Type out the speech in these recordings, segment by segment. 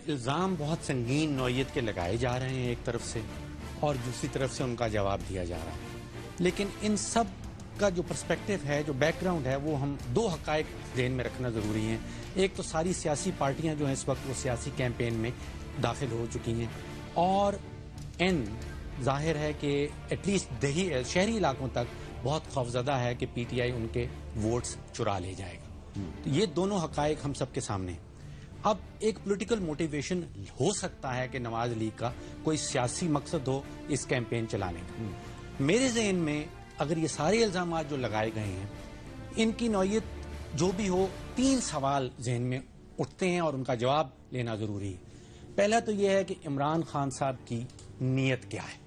الزام بہت سنگین نوعیت کے لگائے جا رہے ہیں ایک طرف سے، اور دوسری طرف سے ان کا جواب دیا جا رہا ہے، لیکن ان سب کا جو پرسپیکٹو ہے، جو بیک گراؤنڈ ہے، وہ ہم دو حقائق ذہن میں رکھنا ضروری ہیں۔ ایک تو ساری سیاسی پارٹیاں جو ہیں اس وقت وہ سیاسی کیمپین میں داخل ہو چکی ہیں، اور ظاہر ہے کہ ایٹ لیسٹ شہری علاقوں تک بہت خوفزدہ ہے کہ پی ٹی آئی ان کے ووٹس چرا لے جائے گا۔ تو یہ دونوں حقائق ہم سب کے سامنے ہیں۔ اب ایک پولیٹیکل موٹیویشن ہو سکتا ہے کہ نواز لیگ کا کوئی سیاسی مقصد ہو اس کیمپین چلانے کا۔ میرے ذہن میں اگر یہ سارے الزامات جو لگائے گئے ہیں ان کی نوعیت جو بھی ہو، تین سوال ذہن میں اٹھتے ہیں اور ان کا جواب لینا ضروری ہے۔ پہلا تو یہ ہے کہ عمران خان صاحب کی نیت کیا ہے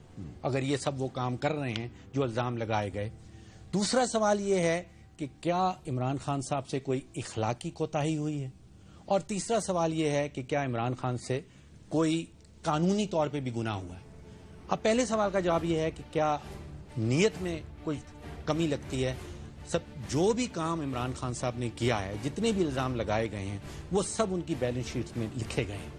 اگر یہ سب وہ کام کر رہے ہیں جو الزام لگائے گئے۔ دوسرا سوال یہ ہے کہ کیا عمران خان صاحب سے کوئی اخلاقی کوتاہی ہوئی ہے، اور تیسرا سوال یہ ہے کہ کیا عمران خان سے کوئی قانونی طور پہ بھی گناہ ہوا ہے۔ اب پہلے سوال کا جواب یہ ہے کہ کیا نیت میں کوئی کمی لگتی ہے۔ جو بھی کام عمران خان صاحب نے کیا ہے، جتنے بھی الزام لگائے گئے ہیں، وہ سب ان کی بیلنس شیٹس میں لکھے گئے ہیں۔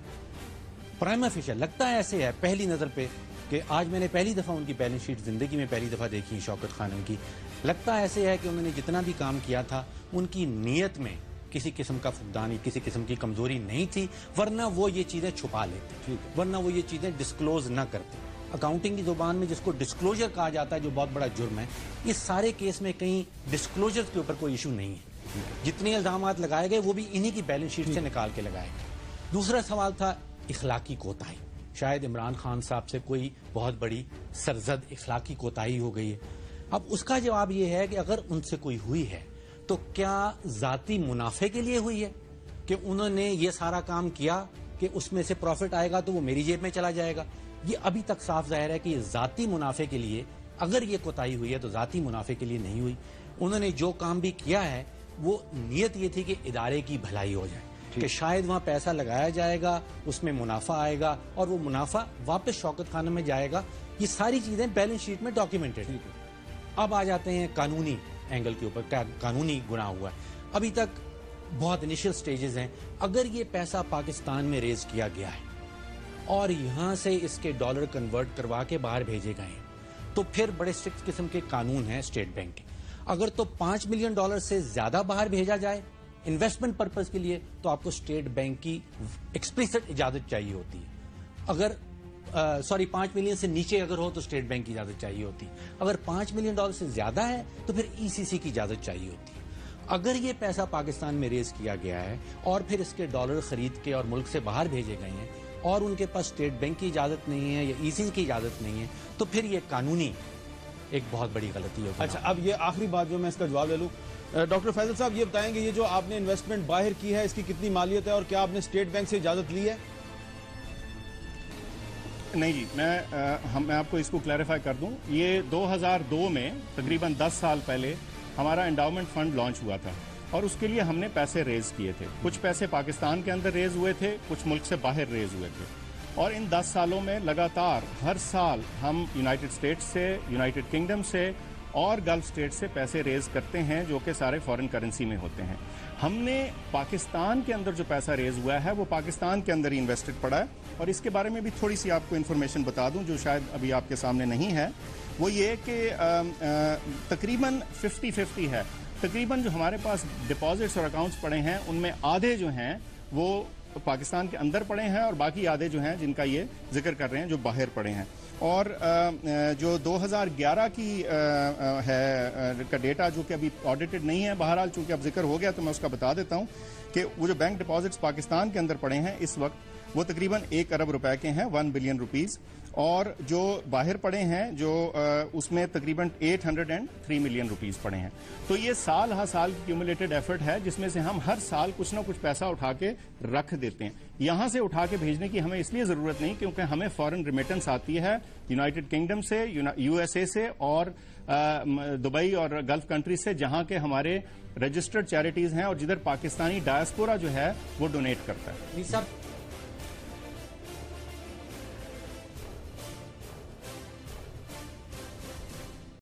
پرائما فیشر لگتا ہے ایسے ہے پہلی نظر پہ کہ آج میں نے پہلی دفعہ ان کی بیلنس شیٹ زندگی میں پہلی دفعہ دیکھی شوکت خانم کی، لگتا ہے ایسے ہے کہ انہوں نے جتنا بھی کام کیا تھا ان کی نیت میں کسی قسم کا فقدانی، کسی قسم کی کمزوری نہیں تھی، ورنہ وہ یہ چیزیں چھپا لیتے، ورنہ وہ یہ چیزیں ڈسکلوز نہ کرتے۔ اکاؤنٹنگ کی زبان میں جس کو ڈسکلوجر کہا جاتا ہے، جو بہت بڑا جرم ہے، اس سارے کیس میں کہیں ڈسکلوجر کے اوپر کوئی ایشو نہیں ہے۔ جتنے الزامات لگائے گئے وہ بھی انہی کی بیلنس شیٹ سے نکال کے لگائے گئے۔ دوسرا سوال تھا اخلاقی کوتاہی، شاید عمران خان صاحب سے کوئی بہت بڑی سرزد اخلاقی کوتاہی ہو گئی ہے۔ اب اس کا جواب یہ ہے کہ اگر ان سے کوئی ہوئی ہے تو کیا ذاتی منافع کے لیے ہوئی ہے کہ انہوں نے یہ سارا کام کیا کہ اس میں سے پروفٹ آئے گا تو وہ میری جیب میں چلا جائے گا؟ یہ ابھی تک صاف ظاہر ہے کہ یہ ذاتی منافع کے لیے، اگر یہ کوتاہی ہوئی ہے تو ذاتی منافع کے لیے نہیں ہوئی۔ انہوں نے جو کام بھی کیا ہے وہ نیت یہ تھی کہ ادارے کی بھلائی ہو جائے، کہ شاید وہاں پیسہ لگایا جائے گا، اس میں منافع آئے گا اور وہ منافع واپس شوکت خانم میں جائے گا۔ یہ ساری چیزیں بیلنس شیٹ میں ڈاکیومنٹڈ ہیں۔ اب آ جاتے ہیں قانونی اینگل کے اوپر، کیا قانونی گناہ ہوا ہے؟ ابھی تک بہت انیشل سٹیجز ہیں۔ اگر یہ پیسہ پاکستان میں ریز کیا گیا ہے اور یہاں سے اس کے ڈالر کنورٹ کروا کے باہر بھیجے گئے ہیں تو پھر بڑے سٹرکٹ قسم کے قانون ہیں اسٹیٹ بینک کے۔ اگر تو $5 ملین سے زیادہ باہر بھیجا جائے انویسٹمنٹ پرپز کے لیے تو آپ کو اسٹیٹ بینک کی ایکسپلیسٹ اجازت چاہیے ہوتی ہے۔ اگر 5 ملین سے نیچے اگر ہو تو اسٹیٹ بینک کی اجازت چاہیے ہوتی ہے۔ اگر $5 ملین سے زیادہ ہے تو پھر ای سی سی کی اجازت چاہیے ہوتی ہے۔ اگر یہ پیسہ پاکستان میں ریز کیا گیا ہے اور پھر اس کے ڈالر خرید کے اور ملک سے باہر بھیجے گئے ہیں اور ان کے پاس اسٹیٹ بینک کی اجازت نہیں ہے یا ای سی کی اجازت نہیں ہے تو پھر یہ قانونی ایک بہت بڑی غلطی ہوگی۔ اچھا، اب یہ آخری بات جو میں اس کا جواب لے لوں، ڈاکٹر فیصل صاحب یہ بتائیں گے یہ جو آپ نے انویسٹمنٹ باہر کی ہے اس کی کتنی مالیت ہے اور کیا آپ نے اسٹیٹ بینک سے اجازت لی ہے؟ نہیں جی، میں آپ کو اس کو کلیریفائی کر دوں۔ یہ 2002 میں تقریباً 10 سال پہلے ہمارا انڈاؤمنٹ فنڈ لانچ ہوا تھا اور اس کے لیے ہم نے پیسے ریز کیے تھے۔ کچھ پیسے پاکستان کے اندر ریز ہوئے تھے، کچھ ملک سے باہر ریز ہوئے تھے، اور ان 10 سالوں میں لگاتار ہر سال ہم یونائٹڈ اسٹیٹس سے، یونائٹڈ کنگڈم سے اور گلف اسٹیٹ سے پیسے ریز کرتے ہیں جو کہ سارے فارن کرنسی میں ہوتے ہیں۔ ہم نے پاکستان کے اندر جو پیسہ ریز ہوا ہے وہ پاکستان کے اندر ہی انویسٹڈ پڑا ہے، اور اس کے بارے میں بھی تھوڑی سی آپ کو انفارمیشن بتا دوں جو شاید ابھی آپ کے سامنے نہیں ہے۔ وہ یہ کہ تقریباً 50-50 ہے۔ تقریباً جو ہمارے پاس ڈپازٹس اور اکاؤنٹس پڑے ہیں ان میں آدھے جو ہیں وہ پاکستان کے اندر پڑے ہیں اور باقی آدھے جو ہیں جن کا یہ ذکر کر رہے ہیں جو باہر پڑے ہیں۔ اور جو 2011 کی کا ڈیٹا جو کہ ابھی آڈیٹڈ نہیں ہے، بہرحال چونکہ اب ذکر ہو گیا تو میں اس کا بتا دیتا ہوں کہ وہ جو بینک ڈپازٹس پاکستان کے اندر پڑے ہیں اس وقت وہ تقریباً 1 ارب روپے کے ہیں، 1 بلین روپیز، اور جو باہر پڑے ہیں جو اس میں تقریباً 803 ملین روپیز پڑے ہیں۔ تو یہ سال ہر سال کی کیومولیٹڈ ایفرٹ ہے جس میں سے ہم ہر سال کچھ نہ کچھ پیسہ اٹھا کے رکھ دیتے ہیں۔ یہاں سے اٹھا کے بھیجنے کی ہمیں اس لیے ضرورت نہیں کیونکہ ہمیں فارن ریمیٹنس آتی ہے یونائٹڈ کنگڈم سے، یو ایس اے سے اور دبئی اور گلف کنٹریز سے، جہاں کے ہمارے رجسٹرڈ چیریٹیز ہیں اور جدھر پاکستانی ڈائسپورا جو ہے وہ ڈونیٹ کرتا ہے۔ صاحب